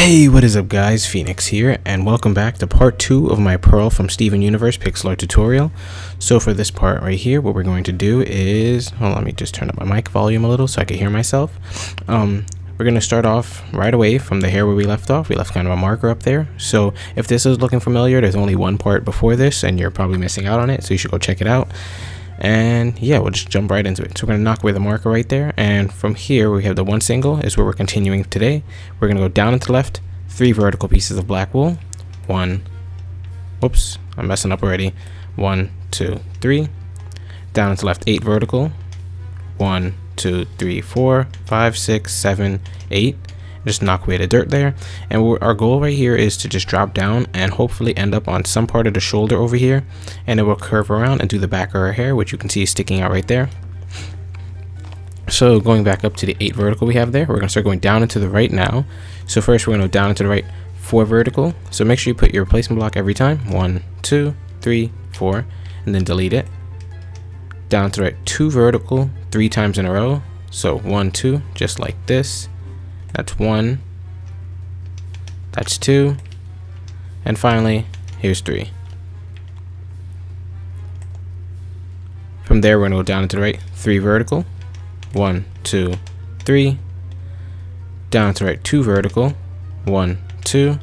Hey, what is up guys, Phoenix here, and welcome back to part 2 of my Pearl from Steven Universe pixel art tutorial. So for this part right here, what we're going to do is, let me just turn up my mic volume a little so I can hear myself. We're going to start off right away from the hair where we left off. We left kind of a marker up there. So if this is looking familiar, there's only one part before this and you're probably missing out on it, so you should go check it out. And yeah, we'll just jump right into it. So we're going to knock away the marker right there, and from here we have the one single is where we're continuing today. We're going to go down and to the left, 3 vertical pieces of black wool. 1, whoops, I'm messing up already. 1, 2, 3. Down and to left, 8 vertical. 1, 2, 3, 4, 5, 6, 7, 8. Just knock away the dirt there, and our goal right here is to just drop down and hopefully end up on some part of the shoulder over here, and it will curve around and do the back of our hair, which you can see is sticking out right there. So going back up to the 8 vertical we have there, we're going to start going down and to the right now. So first we're going to go down and to the right, 4 vertical. So make sure you put your replacement block every time. 1, 2, 3, 4, and then delete it. Down to the right, 2 vertical, 3 times in a row. So 1, 2, just like this. That's 1, that's 2, and finally here's 3. From there we're going to go down and to the right, 3 vertical. 1, 2, 3. Down to the right, 2 vertical. 1, 2.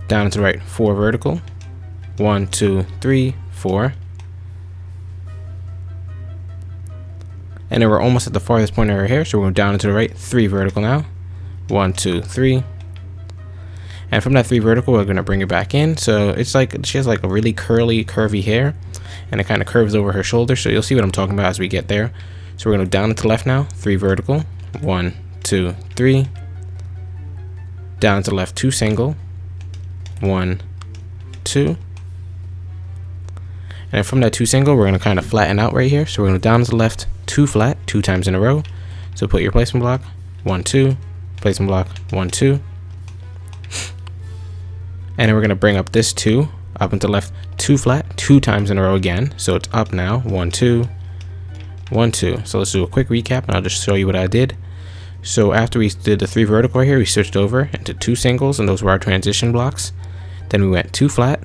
Down to the right, 4 vertical. 1, 2, 3, 4. And then we're almost at the farthest point of her hair, so we're going down and to the right, 3 vertical now. 1, 2, 3. And from that 3 vertical, we're going to bring it back in. So it's like she has like a really curly, curvy hair, and it kind of curves over her shoulder. So you'll see what I'm talking about as we get there. So we're going to go down and to the left now, 3 vertical. 1, 2, 3. Down to the left, 2 single. 1, 2. And from that 2 single, we're going to kind of flatten out right here. So we're going to go down to the left, 2 flat, 2 times in a row. So put your placement block, 1, 2, placement block, 1, 2. And then we're going to bring up this 2 up and to the left, 2 flat, 2 times in a row again. So it's up now, 1, 2, 1, 2. So let's do a quick recap and I'll just show you what I did. So after we did the 3 vertical right here, we switched over into 2 singles, and those were our transition blocks. Then we went 2 flat,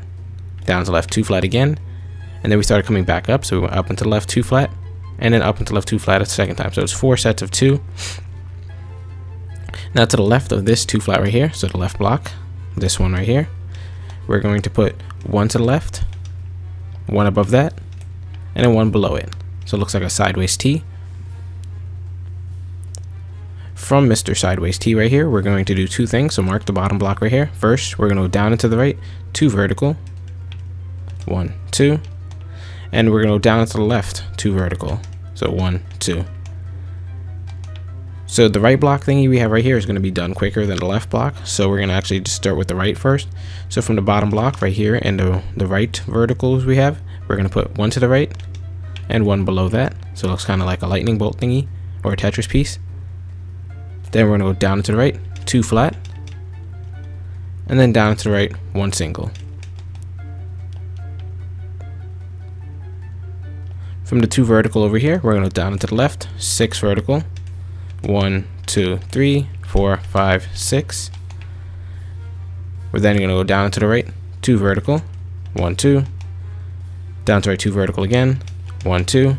down to the left, 2 flat again. And then we started coming back up, so we went up and to the left, 2 flat, and then up and to the left, 2 flat a second time. So it's 4 sets of 2. Now to the left of this 2 flat right here, so the left block, this one right here, we're going to put 1 to the left, 1 above that, and then 1 below it. So it looks like a sideways T. From Mr. Sideways T right here, we're going to do 2 things. So mark the bottom block right here. First, we're going to go down and to the right, 2 vertical, 1, 2. And we're going to go down to the left, 2 vertical. So 1, 2. So the right block thingy we have right here is going to be done quicker than the left block. So we're going to actually just start with the right first. So from the bottom block right here and the right verticals we have, we're going to put 1 to the right and 1 below that. So it looks kind of like a lightning bolt thingy or a Tetris piece. Then we're going to go down to the right, 2 flat. And then down to the right, 1 single. From the 2 vertical over here, we're going to go down and to the left, 6 vertical. 1, 2, 3, 4, 5, 6. We're then going to go down and to the right, 2 vertical. 1, 2. Down to the right, 2 vertical again. 1, 2.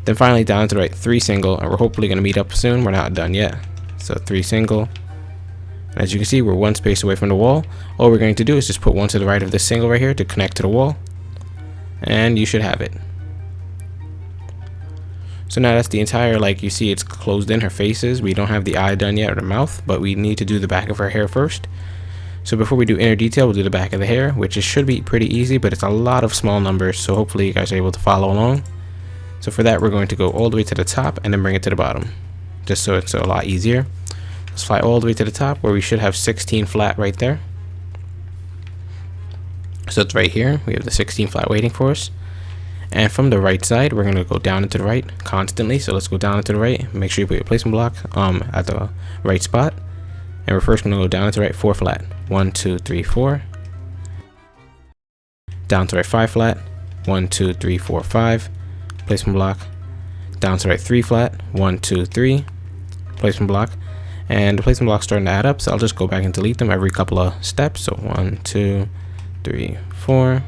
Then finally down to the right, 3 single, and we're hopefully going to meet up soon. We're not done yet. So 3 single. And as you can see, we're 1 space away from the wall. All we're going to do is just put 1 to the right of this single right here to connect to the wall. And you should have it. So now that's the entire, like you see it's closed in her faces. We don't have the eye done yet or the mouth, but we need to do the back of her hair first. So before we do inner detail, we'll do the back of the hair, which should be pretty easy, but it's a lot of small numbers, so hopefully you guys are able to follow along. So for that, we're going to go all the way to the top and then bring it to the bottom, just so it's a lot easier. Let's fly all the way to the top where we should have 16 flat right there. So it's right here. We have the 16 flat waiting for us. And from the right side, we're going to go down and to the right constantly. So let's go down and to the right. Make sure you put your placement block at the right spot. And we're first going to go down and to the right, 4 flat. 1, 2, 3, 4. Down to the right, 5 flat. 1, 2, 3, 4, 5. Placement block. Down to the right, 3 flat. 1, 2, 3. Placement block. And the placement block's starting to add up, so I'll just go back and delete them every couple of steps. So 1, 2, 3, 4.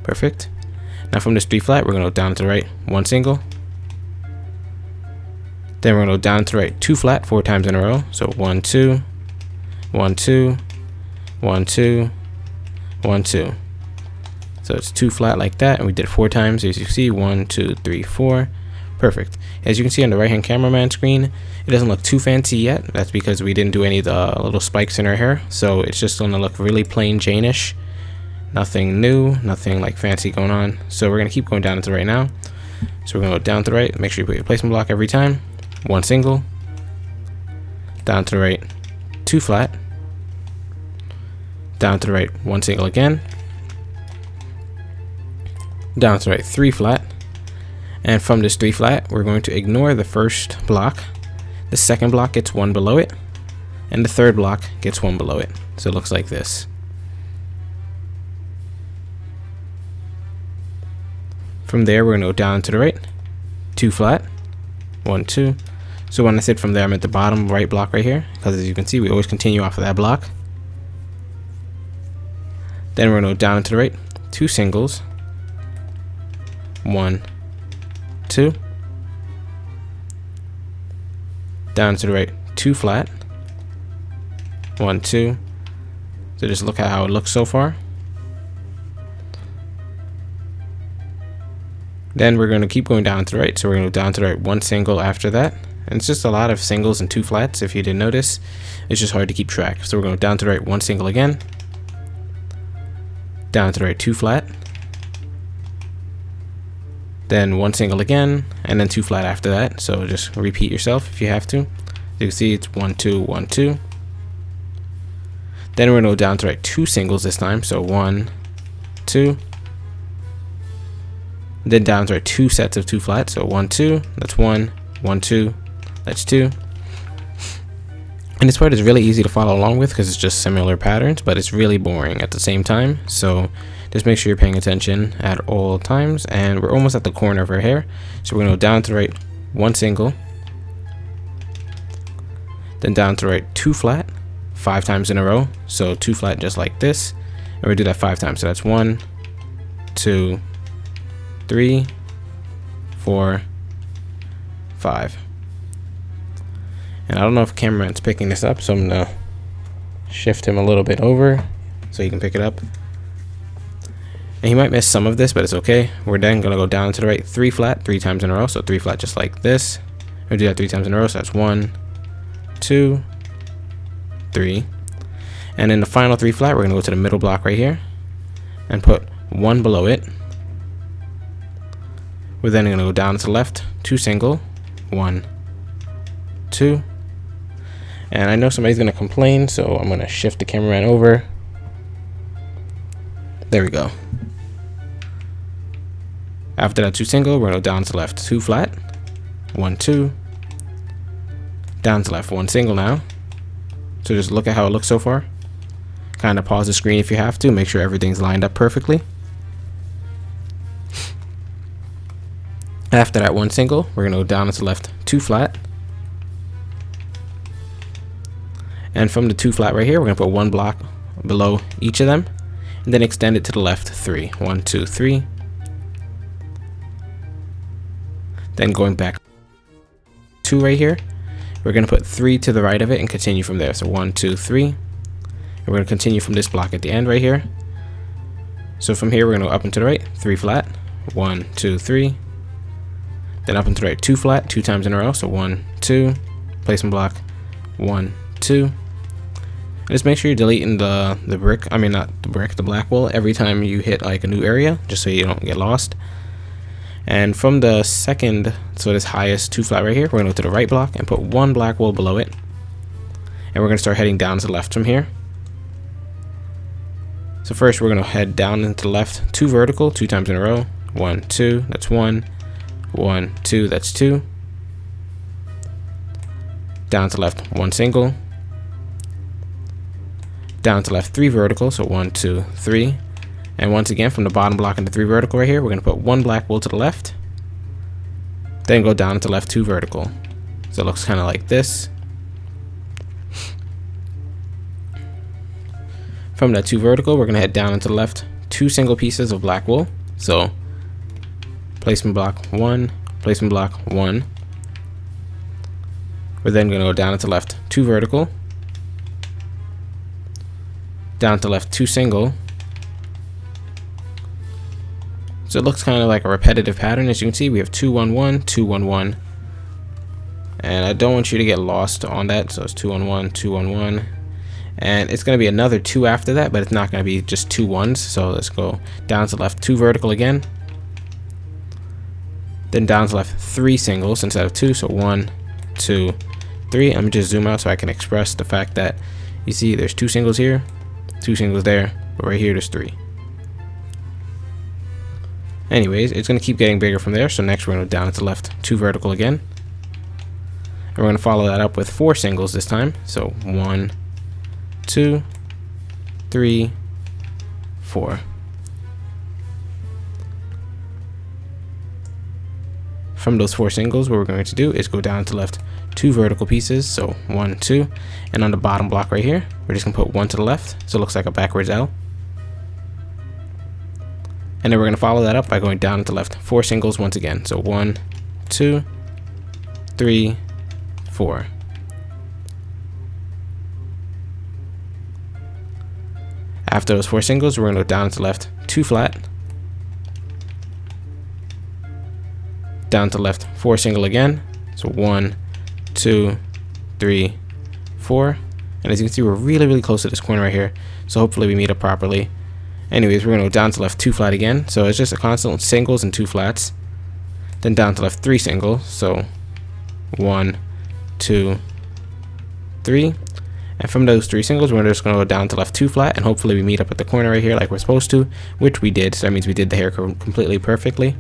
Perfect. Now from this 3 flat, we're going to go down to the right 1 single. Then we're going to go down to the right 2 flat 4 times in a row. So 1, 2, 1, 2, 1, 2, 1, 2. So it's 2 flat like that, and we did it 4 times. As you see, 1, 2, 3, 4. Perfect. As you can see on the right hand cameraman screen, it doesn't look too fancy yet. That's because we didn't do any of the little spikes in her hair, so it's just going to look really plain Jane-ish. Nothing new, nothing like fancy going on. So we're going to keep going down to the right now. So we're going to go down to the right. Make sure you put your placement block every time. 1 single. Down to the right 2 flat. Down to the right 1 single again. Down to the right 3 flat. And from this 3 flat, we're going to ignore the first block. The second block gets 1 below it, and the third block gets 1 below it. So it looks like this. From there, we're going to go down to the right 2 flat, 1, 2. So when I said from there, I meant the bottom right block right here, because as you can see, we always continue off of that block. Then we're going to go down to the right 2 singles, 1, 2. Down to the right 2 flat, 1, 2. So just look at how it looks so far. Then we're going to keep going down to the right, so we're going to go down to the right 1 single after that. And it's just a lot of singles and 2 flats. If you didn't notice, it's just hard to keep track. So we're going to go down to the right 1 single again, down to the right 2 flat, then 1 single again, and then 2 flat after that. So just repeat yourself if you have to. As you can see, it's 1, 2, 1, 2. Then we're going to go down to the right 2 singles this time. So 1, 2. Then down to our 2 sets of 2 flats. So 1, 2. That's 1, 1, 2. That's 2. And this part is really easy to follow along with because it's just similar patterns, but it's really boring at the same time. So just make sure you're paying attention at all times. And we're almost at the corner of her hair. So we're going to go down to the right 1 single. Then down to the right 2 flat 5 times in a row. So 2 flat just like this. And we do that 5 times. So that's 1, 2, 3, 4, 5. And I don't know if the cameraman's picking this up, so I'm going to shift him a little bit over so he can pick it up. And he might miss some of this, but it's okay. We're then going to go down to the right 3 flat 3 times in a row. So 3 flat just like this. We do that 3 times in a row. So that's 1, 2, 3. And in the final 3 flat, we're going to go to the middle block right here and put 1 below it. We're then going to go down to the left 2 single, 1, 2. And I know somebody's going to complain, so I'm going to shift the cameraman over. There we go. After that 2 single, we're going to go down to the left 2 flat, 1, 2. Down to left 1 single now. So just look at how it looks so far. Kind of pause the screen if you have to. Make sure everything's lined up perfectly. After that 1 single, we're going to go down to the left 2 flat. And from the 2 flat right here, we're going to put 1 block below each of them. And then extend it to the left 3. 1, 2, 3. Then going back 2 right here, we're going to put 3 to the right of it and continue from there. So 1, 2, 3. And we're going to continue from this block at the end right here. So from here, we're going to go up and to the right 3 flat. 1, 2, 3. Then up and to the right 2 flat 2 times in a row. So 1, 2. Placement block 1, 2. And just make sure you're deleting the brick. I mean, not the brick, the black wool every time you hit like a new area, just so you don't get lost. And from the second, so this highest 2 flat right here, we're going to go to the right block and put 1 black wool below it. And we're going to start heading down to the left from here. So first, we're going to head down into the left 2 vertical 2 times in a row. 1, 2. That's 1. 1, 2. That's 2. Down to left 1 single. Down to left 3 vertical, so 1, 2, 3. And once again, from the bottom block into 3 vertical right here, we're going to put 1 black wool to the left. Then go down to left 2 vertical. So it looks kind of like this. From that 2 vertical, we're going to head down and to the left 2 single pieces of black wool. So placement block 1, placement block 1. We're then going to go down and to the left 2 vertical, down to the left 2 single. So it looks kind of like a repetitive pattern. As you can see, we have 2 1 1 2 1 1, and I don't want you to get lost on that. So it's 2 1 1 2 1 1, and it's going to be another 2 after that, but it's not going to be just 2 1s. So let's go down to the left 2 vertical again, then down to the left 3 singles instead of 2. So 1 2 3. Let me just zoom out so I can express the fact that you see there's 2 singles here, 2 singles there, but right here there's 3. Anyways, it's going to keep getting bigger from there. So next we're going to go down to the left 2 vertical again, and we're going to follow that up with 4 singles this time. So 1 2 3 4. From those 4 singles, what we're going to do is go down to the left 2 vertical pieces. So 1 2, and on the bottom block right here, we're just going to put 1 to the left, so it looks like a backwards L. And then we're going to follow that up by going down to the left 4 singles once again. So 1 2 3 4. After those 4 singles, we're going to go down to the left 2 flat, down to the left 4 single again. So 1 2 3 4. And as you can see, we're really close to this corner right here, so hopefully we meet up properly. Anyways, we're going to go down to left 2 flat again. So it's just a constant singles and 2 flats. Then down to left 3 singles. So 1 2 3. And from those 3 singles, we're just going to go down to left 2 flat, and hopefully we meet up at the corner right here like we're supposed to, which we did. So that means we did the hair completely perfectly.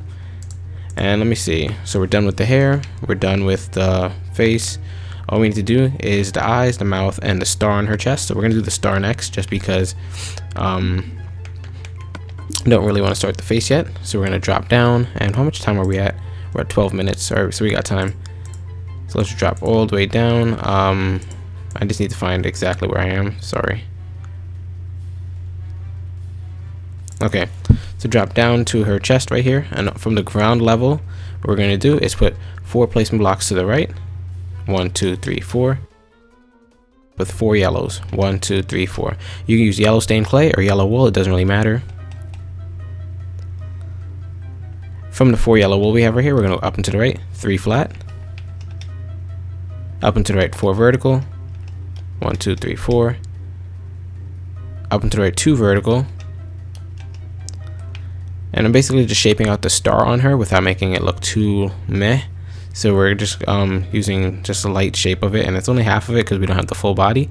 And let me see. So we're done with the hair. We're done with the face. All we need to do is the eyes, the mouth, and the star on her chest. So we're going to do the star next, just because don't really want to start the face yet. So we're going to drop down, and how much time are we at? We're at 12 minutes. So we got time. So let's drop all the way down. I just need to find exactly where I am. Sorry. Okay, so drop down to her chest right here, and from the ground level, what we're going to do is put 4 placement blocks to the right. 1 2 3 4. With 4 yellows. 1 2 3 4. You can use yellow stained clay or yellow wool. It doesn't really matter. From the 4 yellow wool we have right here, we're going to go up and to the right 3 flat, up and to the right 4 vertical, 1 2 3 4, up and to the right 2 vertical. And I'm basically just shaping out the star on her without making it look too meh. So we're just using just a light shape of it, and it's only half of it because we don't have the full body.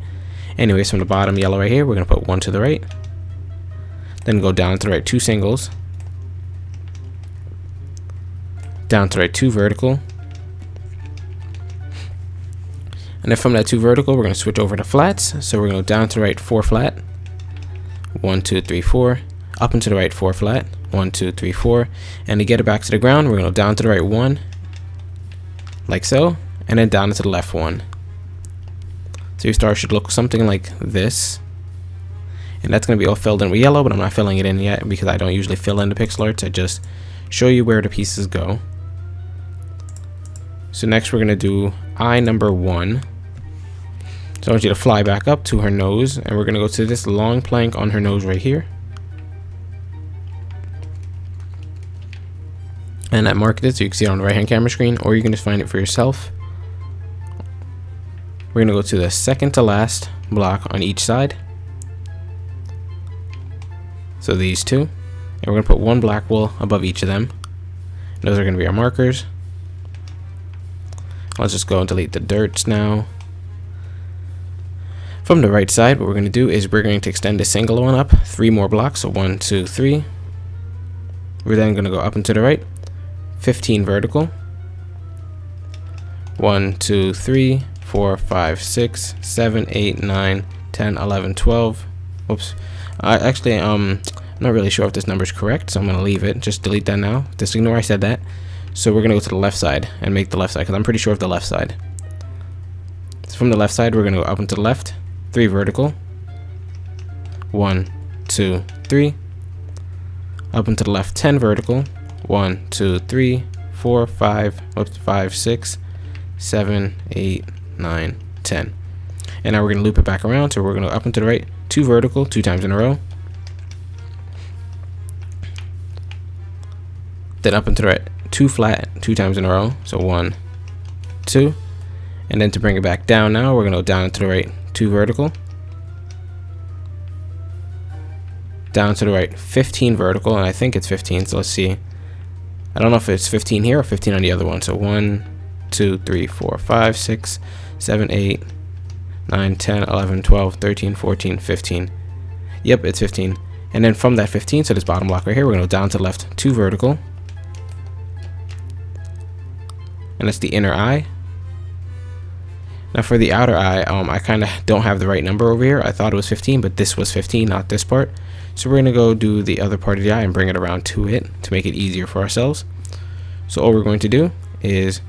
Anyways, from the bottom yellow right here, we're going to put 1 to the right, then go down to the right 2 singles, down to the right 2 vertical, and then from that 2 vertical, we're going to switch over to flats. So we're going to go down to the right 4 flat, 1 2 3 4, up and to the right 4 flat, 1 2 3 4, and to get it back to the ground, we're going to go down to the right 1, like so, and then down to the left 1. So your star should look something like this, and that's going to be all filled in with yellow, but I'm not filling it in yet because I don't usually fill in the pixel arts. I just show you where the pieces go. So next we're going to do eye number 1. So I want you to fly back up to her nose, and we're going to go to this long plank on her nose right here. And I marked it so you can see it on the right hand camera screen, or you can just find it for yourself. We're going to go to the second to last block on each side. So these 2. And we're going to put 1 black wool above each of them. And those are going to be our markers. Let's just go and delete the dirts now. From the right side, what we're going to do is we're going to extend this single one up 3 more blocks. So 1 2 3. We're then going to go up and to the right 15 vertical, 1 2 3 4 5 6 7 8 9 10 11 12. Whoops. Actually, I'm not really sure if this number is correct, so I'm going to leave it. Just delete that now. Just ignore I said that. So we're going to go to the left side and make the left side, because I'm pretty sure of the left side. So from the left side, we're going to go up and to the left 3 vertical, 1, 2, 3. Up and to the left 10 vertical. 1, 2, 3, 4, 5, up to 5, 6, 7, 8, 9, 10. And now we're going to loop it back around. So we're going to up and to the right 2 vertical 2 times in a row. Then up and to the right 2 flat 2 times in a row. So 1, 2. And then to bring it back down now, we're going to go down and to the right 2 vertical. Down to the right 15 vertical, and I think it's 15, so let's see. I don't know if it's 15 here or 15 on the other one. So 1, 2, 3, 4, 5, 6, 7, 8, 9, 10, 11, 12, 13, 14, 15. Yep, it's 15. And then from that 15, so this bottom block right here, we're going to go down to the left 2 vertical. And that's the inner eye. Now for the outer eye, I kind of don't have the right number over here. I thought it was 15, but this was 15, not this part. So we're going to go do the other part of the eye and bring it around to it to make it easier for ourselves. So all we're going to do is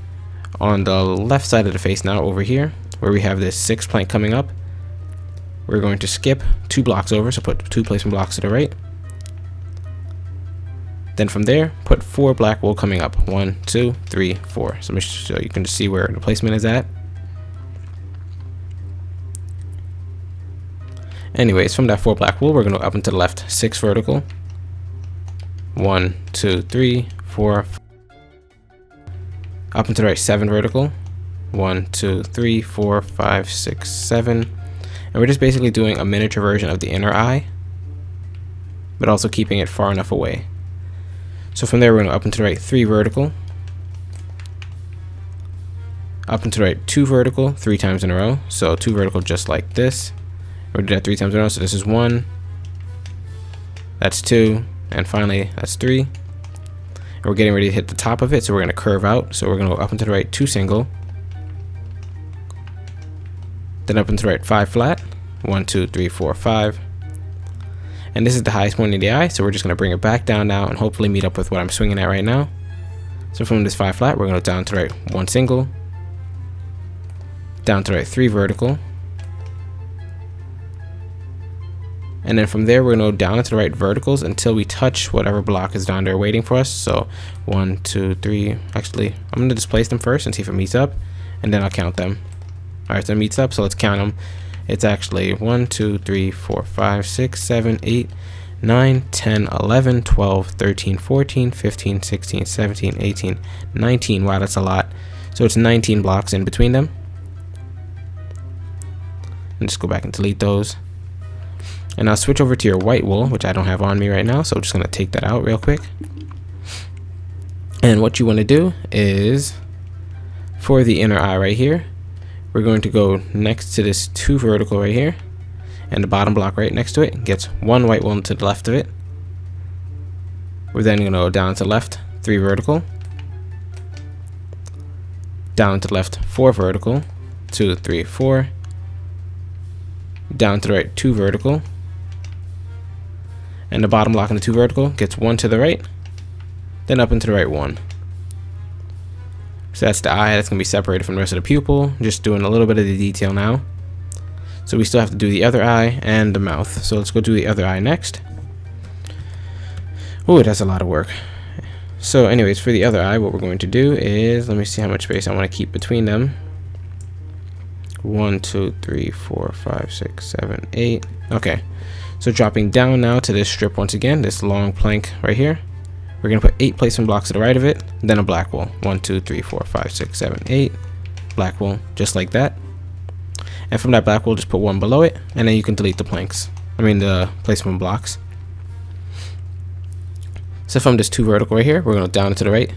on the left side of the face now over here, where we have this 6 plank coming up, we're going to skip 2 blocks over. So put 2 placement blocks to the right. Then from there, put 4 black wool coming up. 1, 2, 3, 4. So you can just see where the placement is at. Anyways, from that 4 black wool, we're going to go up and to the left 6 vertical. 1, 2, 3, 4. Up and to the right 7 vertical. 1, 2, 3, 4, 5, 6, 7. And we're just basically doing a miniature version of the inner eye, but also keeping it far enough away. So from there, we're going to up and to the right 3 vertical. Up and to the right 2 vertical 3 times in a row. So 2 vertical just like this. We'll do that 3 times in a row. So this is 1, that's 2, and finally that's 3. And we're getting ready to hit the top of it, so we're going to curve out. So we're going to go up and to the right 2 single, then up and to the right 5 flat. 1, 2, 3, 4, 5. And this is the highest point of the eye, so we're just going to bring it back down now and hopefully meet up with what I'm swinging at right now. So from this 5 flat, we're going to go down to the right 1 single, down to the right 3 vertical. And then from there, we're going to go down into the right verticals until we touch whatever block is down there waiting for us. So 1, 2, 3. Actually, I'm going to displace them first and see if it meets up, and then I'll count them. All right, so it meets up, so let's count them. It's actually 1, 2, 3, 4, 5, 6, 7, 8, 9, 10, 11, 12, 13, 14, 15, 16, 17, 18, 19. Wow, that's a lot. So it's 19 blocks in between them. And just go back and delete those. And I'll switch over to your white wool, which I don't have on me right now, so I'm just going to take that out real quick. And what you want to do is, for the inner eye right here, we're going to go next to this 2 vertical right here, and the bottom block right next to it gets 1 white wool to the left of it. We're then going to go down to the left 3 vertical, down to the left 4 vertical, 2, 3, 4, down to the right 2 vertical, and the bottom block in the 2 vertical gets 1 to the right, then up into the right 1. So that's the eye. That's going to be separated from the rest of the pupil. Just doing a little bit of the detail now. So we still have to do the other eye and the mouth. So let's go do the other eye next. Oh, that's a lot of work. So anyways, for the other eye, what we're going to do is, let me see how much space I want to keep between them. 1, 2, 3, 4, 5, 6, 7, 8. Okay. So dropping down now to this strip once again, this long plank right here. We're going to put 8 placement blocks to the right of it, then a black wool. 1, 2, 3, 4, 5, 6, 7, 8. Black wool, just like that. And from that black wool, just put 1 below it, and then you can delete the the placement blocks. So from this 2 vertical right here, we're going to go down to the right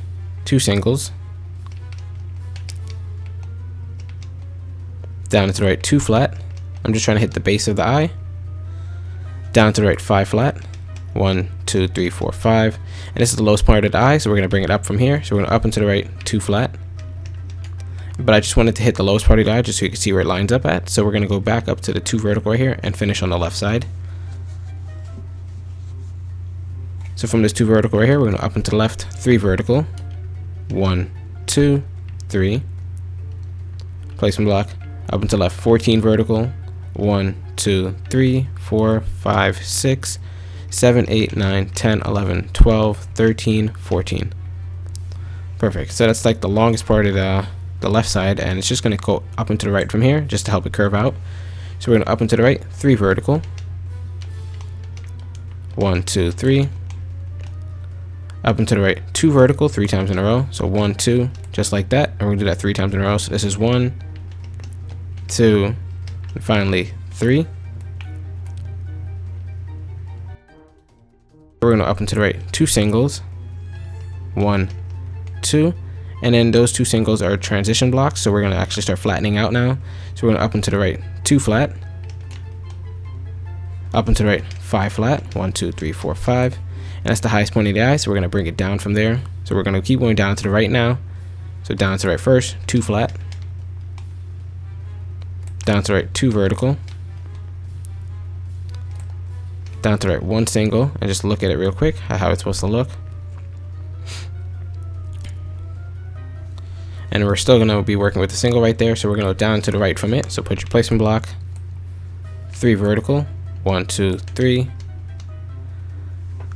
2 singles, down to the right 2 flat. I'm just trying to hit the base of the eye. Down to the right 5 flat. 1, 2, 3, 4, 5. And this is the lowest part of the eye, so we're going to bring it up from here. So we're going to up and to the right 2 flat. But I just wanted to hit the lowest part of the eye just so you can see where it lines up at. So we're going to go back up to the 2 vertical right here and finish on the left side. So from this 2 vertical right here, we're going to up and to the left 3 vertical. 1, 2, 3. Placement block. Up and to the left 14 vertical. 1, 2, 3, 4, 5, 6, 7, 8, 9, 10, 11, 12, 13, 14. Perfect. So that's like the longest part of the left side, and it's just going to go up and to the right from here just to help it curve out. So we're going to up and to the right, 3 vertical. 1, 2, 3. Up and to the right, 2 vertical, 3 times in a row. So 1, 2, just like that. And we're going to do that 3 times in a row. So this is 1, 2, and finally 3. We're going to up and to the right, 2 singles. 1, 2. And then those 2 singles are transition blocks. So we're going to actually start flattening out now. So we're going to up and to the right, 2 flat. Up and to the right, 5 flat. 1, 2, 3, 4, 5. And that's the highest point of the eye. So we're going to bring it down from there. So we're going to keep going down to the right now. So down to the right first, 2 flat. Down to the right, 2 vertical. Down to the right, 1 single. And just look at it real quick, how it's supposed to look. And we're still going to be working with the single right there. So we're going to go down to the right from it. So put your placement block, 3 vertical. 1, 2, 3.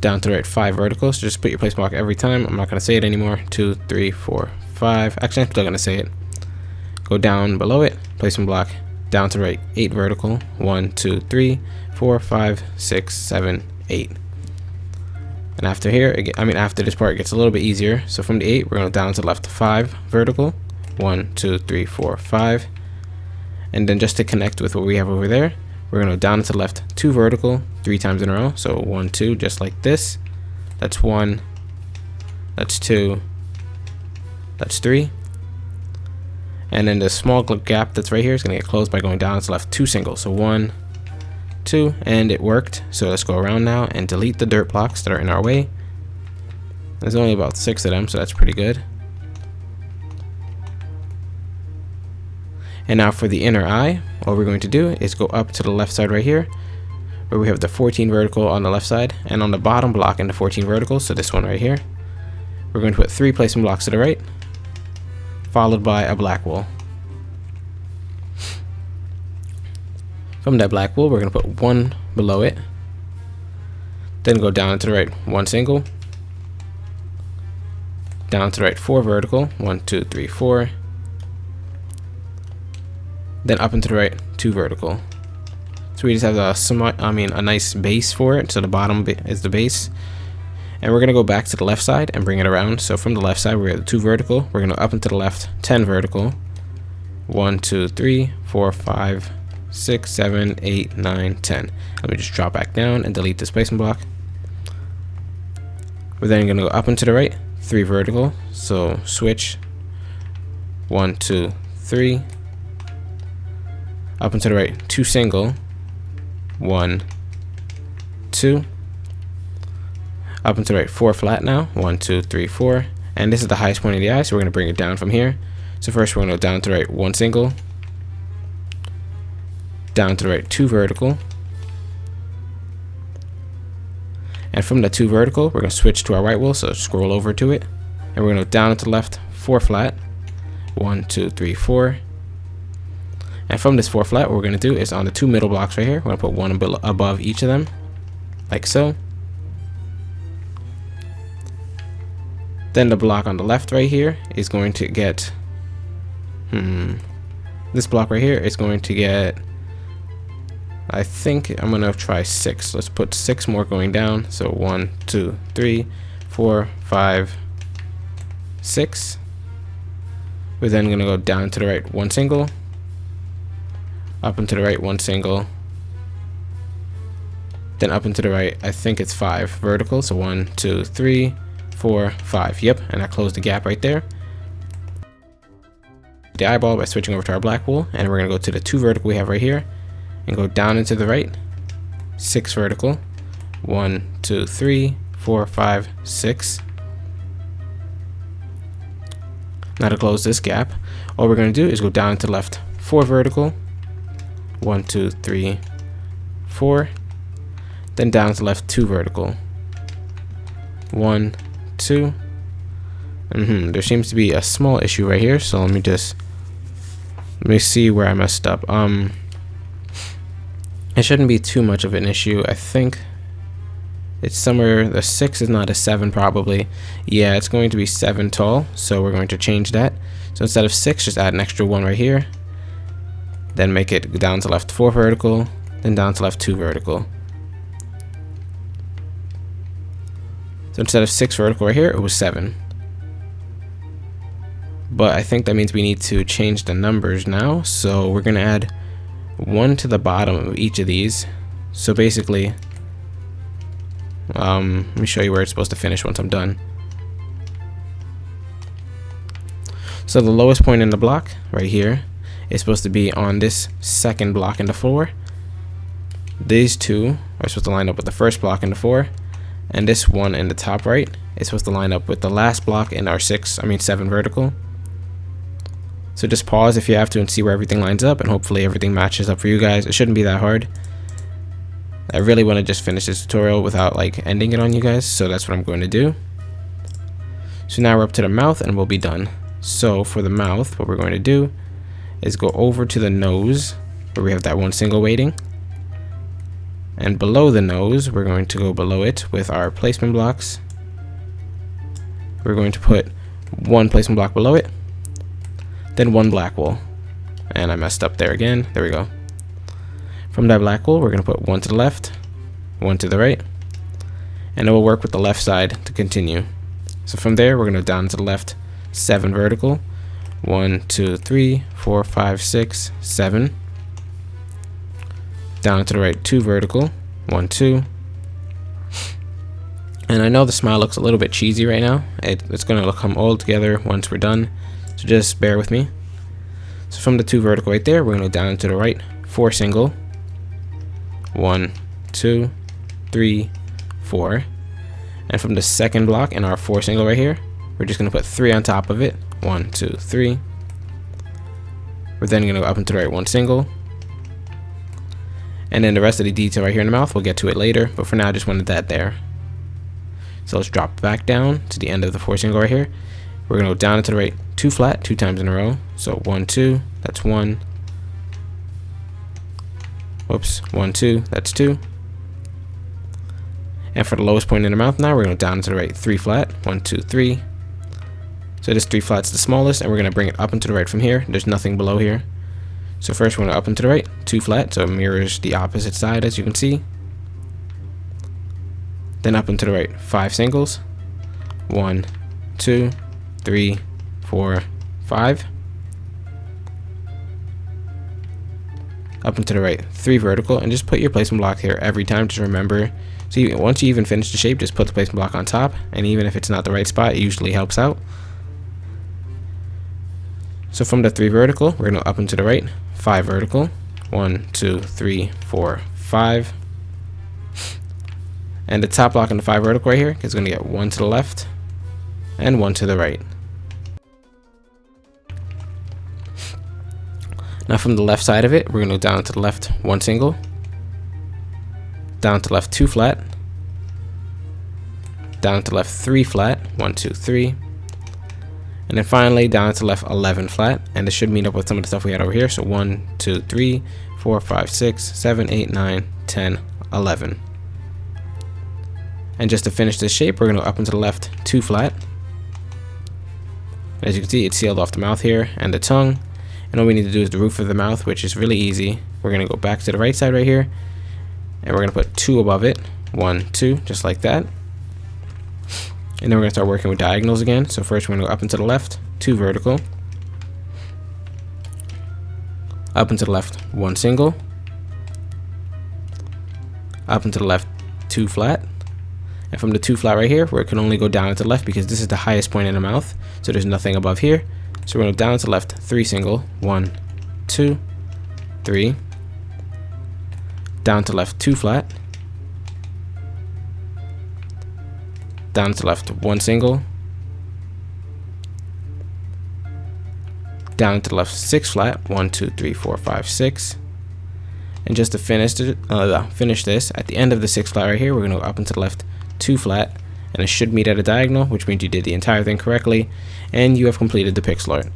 Down to the right, 5 vertical. So just put your placement block every time. I'm not going to say it anymore. 2, 3, 4, 5. Actually, I'm still going to say it. Go down below it, placement block. Down to the right, 8 vertical. 1, 2, 3, 4, 5, 6, 7, 8. And after here, after this part, it gets a little bit easier. So from the 8, we're going down to the left, 5 vertical. 1, 2, 3, 4, 5. And then just to connect with what we have over there, we're going to go down to the left, 2 vertical, 3 times in a row. So 1, 2, just like this. That's 1. That's 2. That's 3. And then the small gap that's right here is going to get closed by going down to the left, 2 singles. So 1, 2, and it worked. So let's go around now and delete the dirt blocks that are in our way. There's only about 6 of them, so that's pretty good. And now for the inner eye, what we're going to do is go up to the left side right here, where we have the 14 vertical on the left side, and on the bottom block in the 14 vertical, so this one right here, we're going to put 3 placement blocks to the right, followed by a black wool. From that black wool, we're going to put 1 below it, then go down to the right, 1 single, down to the right, 4 vertical, 1, 2, 3, 4, then up and to the right, 2 vertical. So we just have a nice base for it. So the bottom is the base, and we're gonna go back to the left side and bring it around. So from the left side, we have the 2 vertical. We're gonna up and to the left, 10 vertical. 1, 2, 3, 4, 5, 6, 7, 8, 9, 10. Let me just drop back down and delete this placement block. We're then gonna go up and to the right, 3 vertical. So switch. 1, 2, 3. Up and to the right, 2 single. 1, 2. Up and to the right, 4 flat now. 1, 2, 3, 4. And this is the highest point of the eye, so we're going to bring it down from here. So first we're going to go down to the right, 1 single. Down to the right, 2 vertical. And from the 2 vertical, we're going to switch to our right wool, so scroll over to it. And we're going to go down to the left, 4 flat. 1, 2, 3, 4. And from this 4 flat, what we're going to do is on the 2 middle blocks right here, we're going to put 1 above each of them, like so. Then the block on the left right here is going to get, this block right here is going to get, I think I'm going to try 6. Let's put 6 more going down. So 1, 2, 3, 4, 5, 6. We're then going to go down to the right, 1 single. Up and to the right, 1 single. Then up and to the right, I think it's 5 vertical. So 1, 2, 3, 4, 5. Yep, and I closed the gap right there. The eyeball by switching over to our black wool, and we're gonna go to the 2 vertical we have right here, and go down into the right, 6 vertical. 1, 2, 3, 4, 5, 6. Now to close this gap, all we're gonna do is go down to the left, 4 vertical. 1, 2, 3, 4. Then down to the left, 2 vertical. 1, 2. There seems to be a small issue right here, so let me see where I messed up. It shouldn't be too much of an issue. I think it's somewhere, the 6 is not a 7 probably. Yeah, it's going to be 7 tall, so we're going to change that. So instead of 6, just add an extra 1 right here. Then make it down to left 4 vertical, then down to left 2 vertical. So instead of 6 vertical right here, it was 7. But I think that means we need to change the numbers now. So we're going to add 1 to the bottom of each of these. So basically, let me show you where it's supposed to finish once I'm done. So the lowest point in the block right here is supposed to be on this second block in the 4. These two are supposed to line up with the first block in the 4. And this one in the top right is supposed to line up with the last block in our 7 vertical. So just pause if you have to and see where everything lines up, and hopefully everything matches up for you guys. It shouldn't be that hard. I really want to just finish this tutorial without like ending it on you guys, so that's what I'm going to do. So now we're up to the mouth and we'll be done. So for the mouth, what we're going to do is go over to the nose where we have that 1 single weighting. And below the nose, we're going to go below it with our placement blocks. We're going to put 1 placement block below it, then 1 black wool. And I messed up there again. There we go. From that black wool, we're going to put 1 to the left, 1 to the right, and it will work with the left side to continue. So from there, we're going to down to the left 7 vertical, 1, 2, 3, 4, 5, 6, 7. Down to the right 2 vertical, 1, 2. And I know the smile looks a little bit cheesy right now. It's going to come all together once we're done, so just bear with me. So from the 2 vertical right there, we're going to go down to the right 4 single, 1, 2, 3, 4. And from the second block in our 4 single right here, we're just going to put 3 on top of it, 1, 2, 3. We're then going to go up into the right 1 single. And then the rest of the detail right here in the mouth, we'll get to it later, but for now I just wanted that there. So let's drop back down to the end of the 4 single right here. We're going to go down and to the right 2 flat, 2 times in a row. So 1, 2, that's 1. Whoops, 1, 2, that's 2. And for the lowest point in the mouth now, we're going to go down and to the right 3 flat, 1, 2, 3. So this 3 flat's the smallest, and we're going to bring it up and to the right from here. There's nothing below here. So first we're going to up and to the right, 2 flat, so it mirrors the opposite side as you can see. Then up and to the right, 5 singles, 1, 2, 3, 4, 5. Up and to the right, 3 vertical, and just put your placement block here every time. Just remember, so once you even finish the shape, just put the placement block on top, and even if it's not the right spot, it usually helps out. So from the 3 vertical, we're going to up and to the right, 5 vertical, 1, 2, 3, 4, 5. And the top block in the 5 vertical right here is going to get 1 to the left and 1 to the right. Now from the left side of it, we're going to go down to the left 1 single, down to the left 2 flat, down to the left 3 flat, 1, 2, 3. And then finally down to the left 11 flat, and this should meet up with some of the stuff we had over here. So 1, 2, 3, 4, 5, 6, 7, 8, 9, 10, 11. And just to finish this shape, we're going to go up and to the left 2 flat. As you can see, it's sealed off the mouth here and the tongue. And all we need to do is the roof of the mouth, which is really easy. We're going to go back to the right side right here, and we're going to put 2 above it, 1, 2, just like that. And then we're going to start working with diagonals again. So first we're going to go up and to the left, 2 vertical. Up and to the left, 1 single. Up and to the left, 2 flat. And from the 2 flat right here, where it can only go down and to the left because this is the highest point in the mouth. So there's nothing above here. So we're going to go down and to the left, 3 single. 1, 2, 3. Down to the left, 2 flat. Down to the left 1 single, down to the left 6 flat, 1, 2, 3, 4, 5, 6. And just to finish this, at the end of the 6 flat right here, we're going to go up and to the left 2 flat, and it should meet at a diagonal, which means you did the entire thing correctly, and you have completed the pixel art.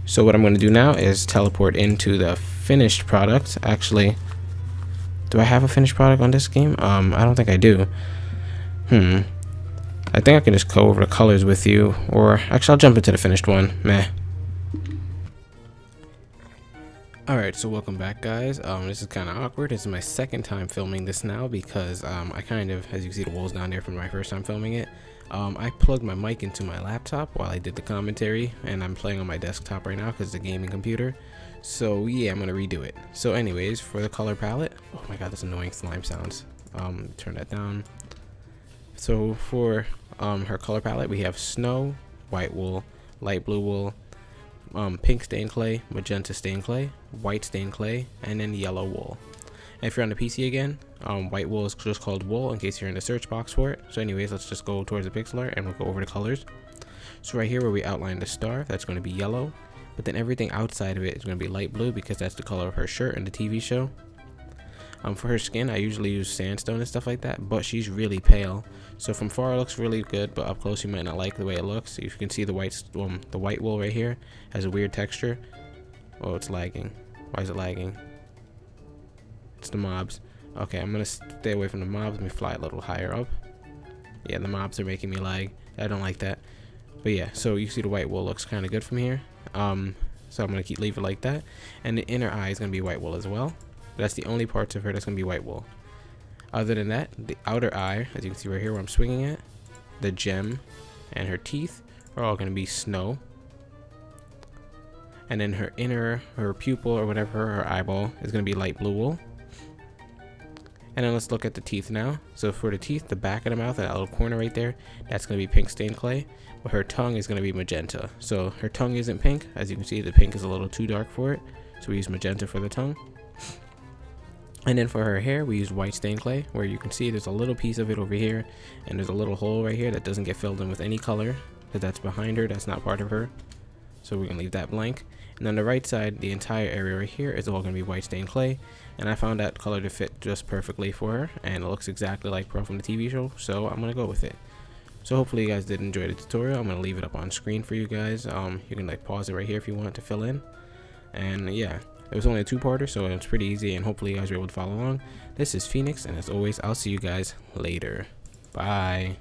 So what I'm going to do now is teleport into the finished product. Actually, Do I have a finished product on this game? I don't think I do. I think I can just go over the colors with you, or actually I'll jump into the finished one. Meh. Alright, so welcome back, guys. This is kind of awkward. This is my second time filming this now because I kind of, as you can see the walls down there from my first time filming it, I plugged my mic into my laptop while I did the commentary, and I'm playing on my desktop right now because it's a gaming computer. So yeah, I'm going to redo it. So anyways, for the color palette, oh my god, that's annoying slime sounds. Turn that down. So for her color palette, we have snow, white wool, light blue wool, pink stained clay, magenta stained clay, white stained clay, and then yellow wool. And if you're on the PC again, white wool is just called wool in case you're in the search box for it. So anyways, let's just go towards the pixel art and we'll go over the colors. So right here where we outline the star, that's going to be yellow, but then everything outside of it is going to be light blue because that's the color of her shirt in the TV show. For her skin, I usually use sandstone and stuff like that, but she's really pale. So from far it looks really good, but up close you might not like the way it looks. You can see the white wool right here has a weird texture. Oh, it's lagging. Why is it lagging? It's the mobs. Okay, I'm gonna stay away from the mobs. Let me fly a little higher up. Yeah, the mobs are making me lag. I don't like that. But yeah, so you see the white wool looks kind of good from here. So I'm gonna leave it like that. And the inner eye is gonna be white wool as well. That's the only parts of her that's going to be white wool. Other than that, the outer eye, as you can see right here where I'm swinging it, the gem, and her teeth are all going to be snow. And then her pupil or whatever, her eyeball, is going to be light blue wool. And then let's look at the teeth now. So for the teeth, the back of the mouth, that little corner right there, that's going to be pink stained clay. But her tongue is going to be magenta. So her tongue isn't pink. As you can see, the pink is a little too dark for it. So we use magenta for the tongue. And then for her hair, we use white stained clay, where you can see there's a little piece of it over here, and there's a little hole right here that doesn't get filled in with any color, because that's behind her, that's not part of her. So we're going to leave that blank. And on the right side, the entire area right here is all going to be white stained clay, and I found that color to fit just perfectly for her, and it looks exactly like Pearl from the TV show, so I'm going to go with it. So hopefully you guys did enjoy the tutorial. I'm going to leave it up on screen for you guys. You can like pause it right here if you want to fill in. And yeah. It was only a two-parter, so it's pretty easy, and hopefully you guys were able to follow along. This is Phoenix, and as always, I'll see you guys later. Bye.